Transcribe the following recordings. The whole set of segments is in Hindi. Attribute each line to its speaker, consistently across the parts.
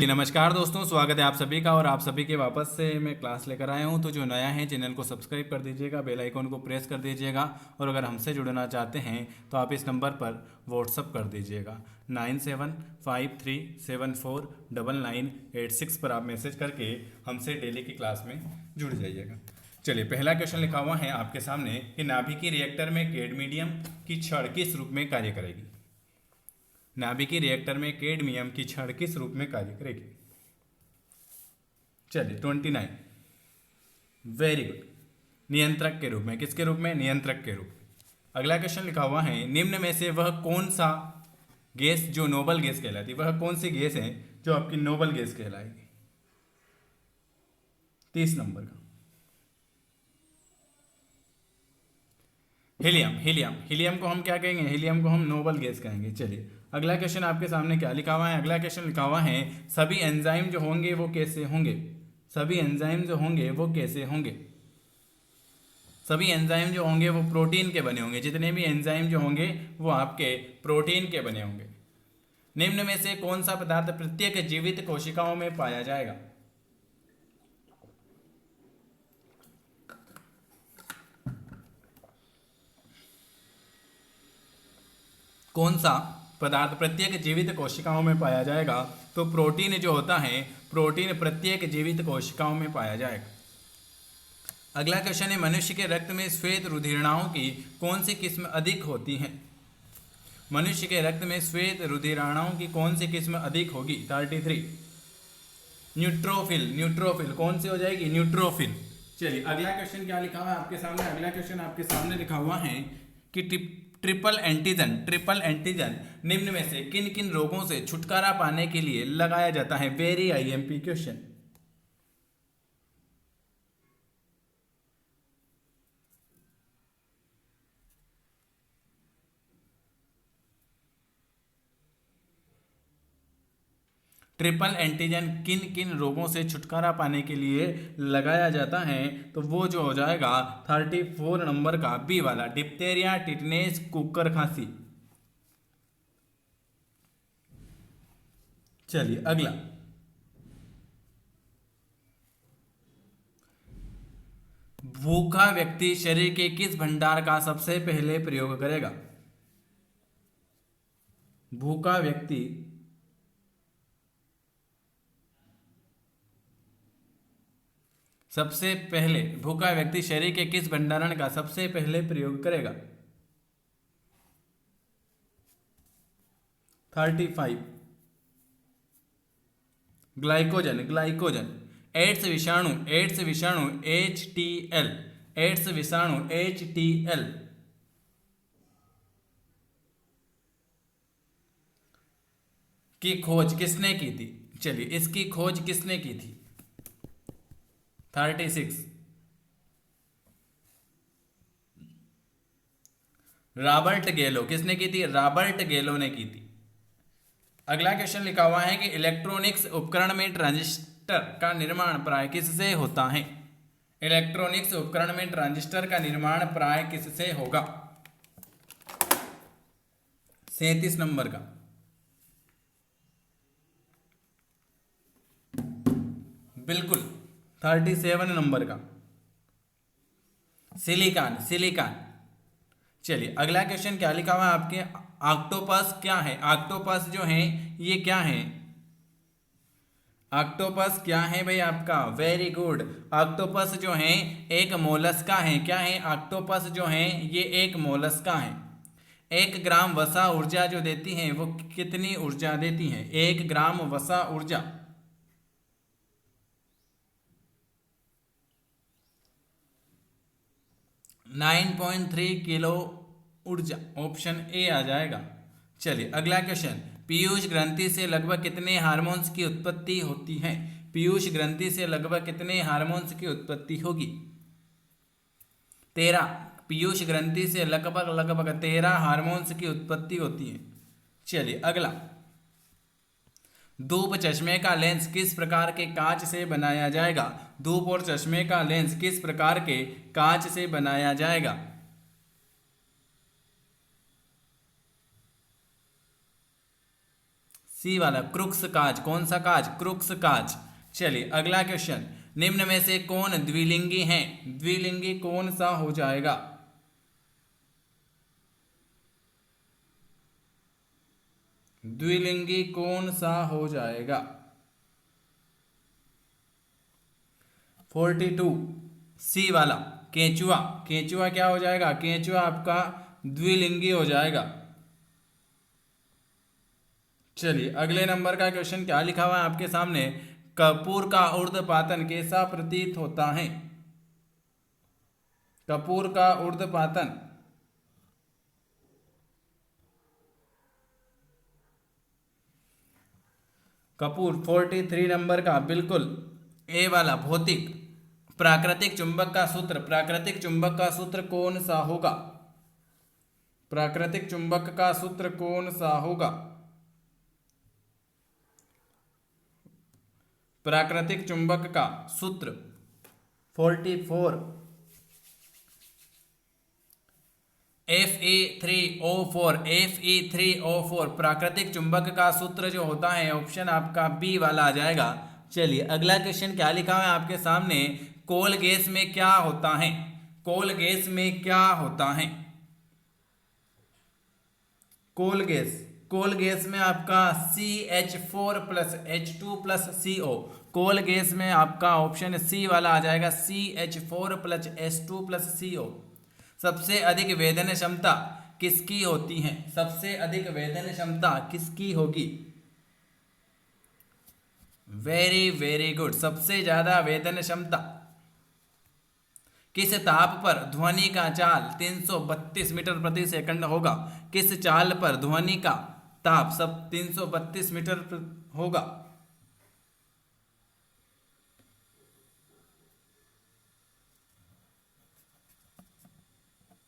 Speaker 1: जी नमस्कार दोस्तों, स्वागत है आप सभी का। और आप सभी के वापस से मैं क्लास लेकर आया हूं। तो जो नया है चैनल को सब्सक्राइब कर दीजिएगा, बेल आइकन को प्रेस कर दीजिएगा। और अगर हमसे जुड़ना चाहते हैं तो आप इस नंबर पर व्हाट्सअप कर दीजिएगा 9753749986 पर आप मैसेज करके हमसे डेली की क्लास में जुड़ जाइएगा। चलिए, पहला क्वेश्चन लिखा हुआ है आपके सामने कि नाभिकीय रिएक्टर में कैडमियम की छड़ किस रूप में कार्य करेगी। नाभिकीय रिएक्टर में कैडमियम की छड़ किस रूप में कार्य करेगी। चलिए 29, वेरी गुड, नियंत्रक के रूप में। किसके रूप में? नियंत्रक के रूप में। अगला क्वेश्चन लिखा हुआ है निम्न में से वह कौन सा गैस जो नोबल गैस कहलाती है, वह कौन सी गैस है जो आपकी नोबल गैस कहलाएगी। 30 नंबर का हीलियम। हीलियम को हम क्या कहेंगे? हीलियम को हम नोबल गैस कहेंगे। चलिए, अगला क्वेश्चन आपके सामने क्या लिखा हुआ है? अगला क्वेश्चन लिखा हुआ है सभी एंजाइम जो होंगे वो कैसे होंगे। सभी एंजाइम जो होंगे वो कैसे होंगे। सभी एंजाइम जो होंगे वो प्रोटीन के बने होंगे। जितने भी एंजाइम जो होंगे वो आपके प्रोटीन के बने होंगे। निम्न में से कौन सा पदार्थ प्रत्येक जीवित कोशिकाओं में पाया जाएगा। कौन सा पदार्थ प्रत्येक जीवित कोशिकाओं में पाया जाएगा? तो प्रोटीन जो होता है, प्रोटीन प्रत्येक जीवित कोशिकाओं में पाया जाएगा। अगला क्वेश्चन है मनुष्य के रक्त में श्वेत रुधिरणाओं की कौन सी किस्म अधिक होती है। मनुष्य के रक्त में श्वेत रुधिरणाओं की कौन सी किस्म अधिक होगी। 33, न्यूट्रोफिल। न्यूट्रोफिल कौन सी हो जाएगी? न्यूट्रोफिल। चलिए, अगला क्वेश्चन क्या लिखा हुआ है आपके सामने? अगला क्वेश्चन आपके सामने लिखा हुआ है कि ट्रिपल एंटीजन निम्न में से किन किन रोगों से छुटकारा पाने के लिए लगाया जाता है। Very IMP question. Triple antigen किन किन रोगों से छुटकारा पाने के लिए लगाया जाता है? तो वो जो हो जाएगा 34 नंबर का बी वाला, डिप्थेरिया, टिटनेस, कुकर खांसी। चलिए, अगला भूखा व्यक्ति शरीर के किस भंडार का सबसे पहले प्रयोग करेगा। भूखा व्यक्ति सबसे पहले, भूखा व्यक्ति शरीर के किस भंडारण का सबसे पहले प्रयोग करेगा। 35, ग्लाइकोजन। एड्स विषाणु HTL, एड्स विषाणु HTL की खोज किसने की थी। चलिए, इसकी खोज किसने की थी। 36, रॉबर्ट गेलो। किसने की थी? रॉबर्ट गेलो ने की थी। अगला क्वेश्चन लिखा हुआ है कि इलेक्ट्रॉनिक्स उपकरण में ट्रांजिस्टर का निर्माण प्राय किससे होता है। इलेक्ट्रॉनिक्स उपकरण में ट्रांजिस्टर का निर्माण प्राय किससे होगा। 37 नंबर का, बिल्कुल 37 नंबर का, सिलिकॉन। चलिए, अगला क्वेश्चन क्या लिखा हुआ है आपके? ऑक्टोपस क्या है? ऑक्टोपस जो है ये क्या है? ऑक्टोपस क्या है भाई आपका? वेरी गुड, ऑक्टोपस जो है एक मोलस्का है। क्या है? ऑक्टोपस जो है ये एक मोलस्का है। 1 ग्राम वसा ऊर्जा जो देती है वो कितनी ऊर्जा देती है? 1 ग्राम वसा ऊर्जा 9.3 किलो ऊर्जा। ऑप्शन ए आ जाएगा। चलिए, अगला क्वेश्चन, पीयूष ग्रंथि से लगभग कितने हार्मोन्स की उत्पत्ति होती है। पीयूष ग्रंथि से लगभग कितने हार्मोन्स की उत्पत्ति होगी। 13। पीयूष ग्रंथि से लगभग 13 हार्मोन्स की उत्पत्ति होती है। चलिए, अगला, धूप चश्मे का लेंस किस प्रकार के कांच से बनाया जाएगा। धूप और चश्मे का लेंस किस प्रकार के कांच से बनाया जाएगा। सी वाला क्रुक्स काज। कौन सा काज? क्रुक्स काज। चलिए अगला क्वेश्चन, निम्न में से कौन द्विलिंगी है? द्विलिंगी कौन सा हो जाएगा? द्विलिंगी कौन सा हो जाएगा? 42 सी वाला केंचुआ। केंचुआ क्या हो जाएगा? केंचुआ आपका द्विलिंगी हो जाएगा। चलिए अगले नंबर का क्वेश्चन क्या लिखा हुआ है आपके सामने, कपूर का ऊर्ध्वपातन कैसा प्रतीत होता है? कपूर का ऊर्ध्वपातन कपूर 43 नंबर का बिल्कुल ए वाला भौतिक। प्राकृतिक चुंबक का सूत्र, प्राकृतिक चुंबक का सूत्र कौन सा होगा? प्राकृतिक चुंबक का सूत्र कौन सा होगा? प्राकृतिक चुंबक का सूत्र 44 Fe3O4। Fe3O4 प्राकृतिक चुंबक का सूत्र जो होता है ऑप्शन आपका बी वाला आ जाएगा। चलिए अगला क्वेश्चन क्या लिखा है आपके सामने, कोल गैस में क्या होता है? कोल गैस में क्या होता है? कोल गैस, कोल गैस में आपका CH4 plus H2 plus CO। Coal gas में आपका ऑप्शन सी वाला आ जाएगा, CH4 plus H2 plus CO। सबसे अधिक वेदन क्षमता किसकी होती है? सबसे अधिक वेदन क्षमता किसकी होगी? वेरी वेरी गुड, सबसे ज्यादा वेदन क्षमता। किस ताप पर ध्वनि का चाल 332 मीटर प्रति सेकंड होगा? किस चाल पर ध्वनि का ताप सब 332 मीटर होगा?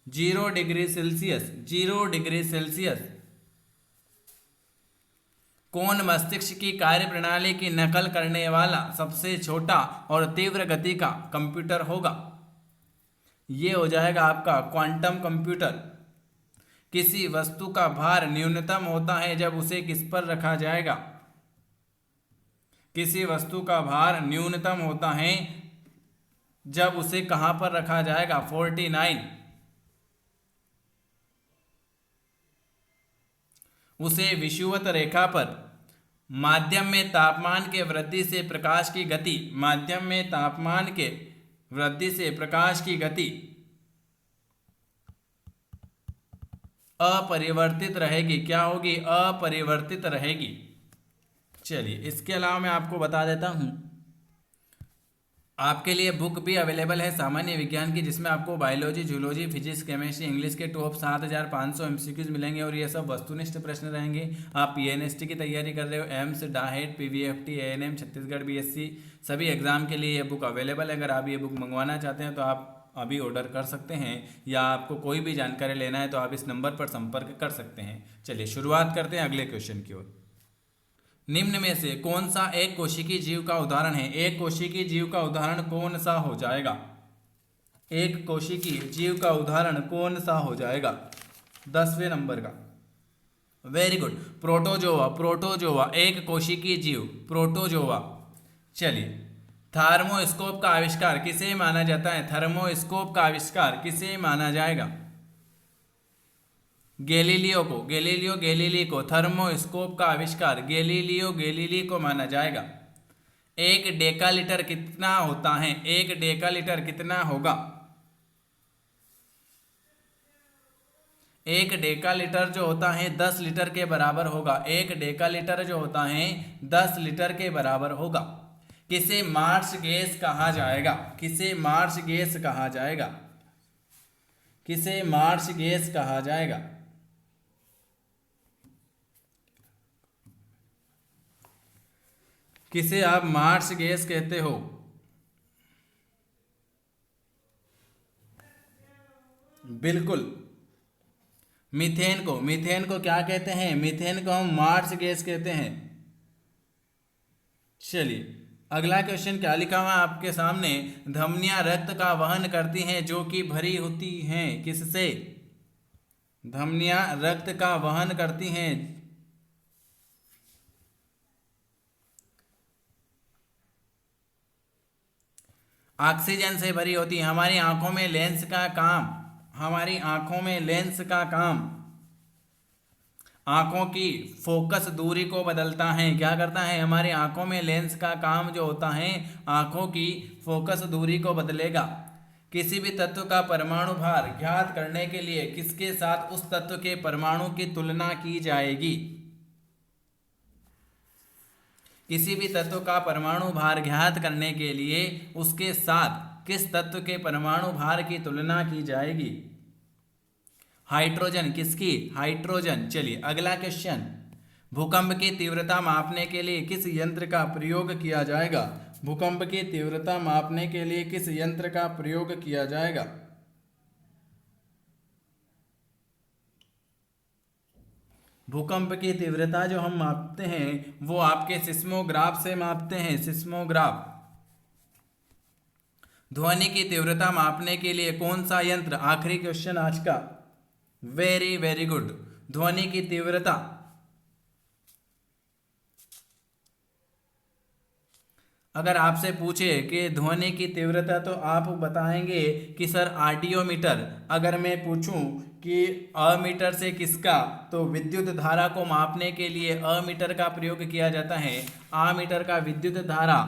Speaker 1: 0 डिग्री सेल्सियस। 0 degree Celsius. कौन मस्तिष्क की कार्य प्रणाली की नकल करने वाला सबसे छोटा और तीव्र गति का कंप्यूटर होगा? ये हो जाएगा आपका क्वांटम कंप्यूटर। किसी वस्तु का भार न्यूनतम होता है जब उसे किस पर रखा जाएगा? किसी वस्तु का भार न्यूनतम होता है जब उसे कहां पर रखा जाएगा? 49। उसे विषुवत रेखा पर माध्यम में तापमान के वृद्धि से प्रकाश की गति, माध्यम में तापमान के वृद्धि से प्रकाश की गति अपरिवर्तित रहेगी। क्या होगी? अपरिवर्तित रहेगी। चलिए इसके अलावा मैं आपको बता देता हूं, आपके लिए बुक भी अवेलेबल है सामान्य विज्ञान की, जिसमें आपको biology, zoology, physics, chemistry, English के टॉप 7500 एमसीक्यूज मिलेंगे और ये सब वस्तुनिष्ठ प्रश्न रहेंगे। आप पीएनएसटी की तैयारी कर रहे हो, एम्स, डाहेट, पीवीएफटी, एएनएम, छत्तीसगढ़ बीएससी, सभी एग्जाम के लिए ये बुक अवेलेबल है। अगर आप ये बुक मंगवाना चाहते हैं तो आप अभी ऑर्डर कर सकते हैं, या आपको कोई भी जानकारी लेना है तो आप इस नंबर पर संपर्क कर सकते हैं। चलिए शुरुआत करते हैं अगले क्वेश्चन की ओर। निम्न में से कौन सा एक कोशिकीय जीव का उदाहरण है? एक कोशिकीय जीव का उदाहरण कौन सा हो जाएगा? एक कोशिकीय जीव का उदाहरण कौन सा हो जाएगा? 10वें नंबर का। Very good, protozoa. प्रोटोजोआ एक कोशिकीय जीव, प्रोटोजोआ। चलिए थर्मोस्कोप का आविष्कार किसे माना जाता है? थर्मोस्कोप का आविष्कार किसे माना जाएगा? गैलीलियो को। गैलीलियो गैलीली को थर्मोस्कोप का आविष्कार गैलीलियो गैलीली को माना जाएगा। 1 डेकालीटर कितना होता है? 1 डेकालीटर कितना होगा? 1 डेकालीटर जो होता है 10 लीटर के बराबर होगा। 1 डेकालीटर जो होता है 10 लीटर के बराबर होगा। किसे मार्स गैस कहा जाएगा? किसे मार्स गैस कहा जाएगा? किसे मार्स गैस कहा जाएगा? किसे आप मार्स गैस कहते हो? बिल्कुल मीथेन को। मीथेन को क्या कहते हैं? मीथेन को हम मार्स गैस कहते हैं। चलिए अगला क्वेश्चन क्या लिखा हुआ है आपके सामने, धमनियां रक्त का वहन करती हैं जो कि भरी होती हैं किससे? धमनियां रक्त का वहन करती हैं ऑक्सीजन से भरी होती है। हमारी आंखों में लेंस का काम, हमारी आंखों में लेंस का काम आंखों की फोकस दूरी को बदलता है। क्या करता है? हमारी आंखों में लेंस का काम जो होता है आंखों की फोकस दूरी को बदलेगा। किसी भी तत्व का परमाणु भार ज्ञात करने के लिए किसके साथ उस तत्व के परमाणु की तुलना की जाएगी? किसी भी तत्व का परमाणु भार ज्ञात करने के लिए उसके साथ किस तत्व के परमाणु भार की तुलना की जाएगी? हाइड्रोजन। किसकी? हाइड्रोजन। चलिए अगला क्वेश्चन, भूकंप की तीव्रता मापने के लिए किस यंत्र का प्रयोग किया जाएगा? भूकंप की तीव्रता मापने के लिए किस यंत्र का प्रयोग किया जाएगा? भूकंप की तीव्रता जो हम मापते हैं वो आपके सिस्मोग्राफ से मापते हैं, सिस्मोग्राफ। ध्वनि की तीव्रता मापने के लिए कौन सा यंत्र? आखिरी क्वेश्चन आज का, वेरी वेरी गुड। ध्वनि की तीव्रता, अगर आपसे पूछे कि ध्वनि की तीव्रता तो आप बताएंगे कि सर ऑडियोमीटर। अगर मैं पूछूं कि अमीटर से किसका, तो विद्युत धारा को मापने के लिए अमीटर का प्रयोग किया जाता है, आमीटर का विद्युत धारा।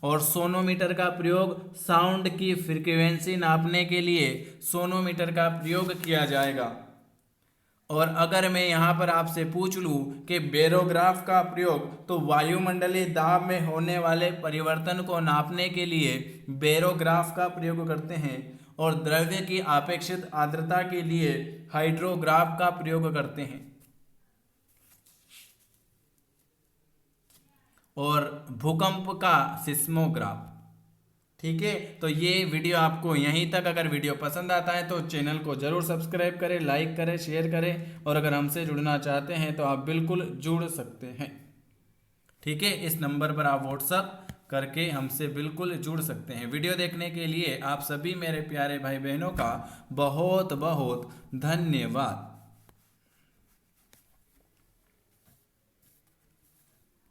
Speaker 1: और सोनोमीटर का प्रयोग साउंड की फ्रीक्वेंसी नापने के लिए सोनोमीटर का प्रयोग किया जाएगा। और अगर मैं यहाँ पर आपसे पूछ लूँ कि बेरोग्राफ का प्रयोग, तो वायुमंडलीय दाब में होने वाले परिवर्तन को नापने के लिए बेरोग्राफ का प्रयोग करते हैं। और द्रव्य की अपेक्षित आर्द्रता के लिए हाइड्रोग्राफ का प्रयोग करते हैं। और भूकंप का सिस्मोग्राफ। ठीक है, तो ये वीडियो आपको यहीं तक। अगर वीडियो पसंद आता है तो चैनल को जरूर सब्सक्राइब करें, लाइक करें, शेयर करें। और अगर हमसे जुड़ना चाहते हैं तो आप बिल्कुल जुड़ सकते हैं। ठीक है, इस नंबर पर आप व्हाट्सएप करके हमसे बिल्कुल जुड़ सकते हैं। वीडियो देखने के लिए आप सभी मेरे प्यारे भाई बहनों का बहुत बहुत धन्यवाद।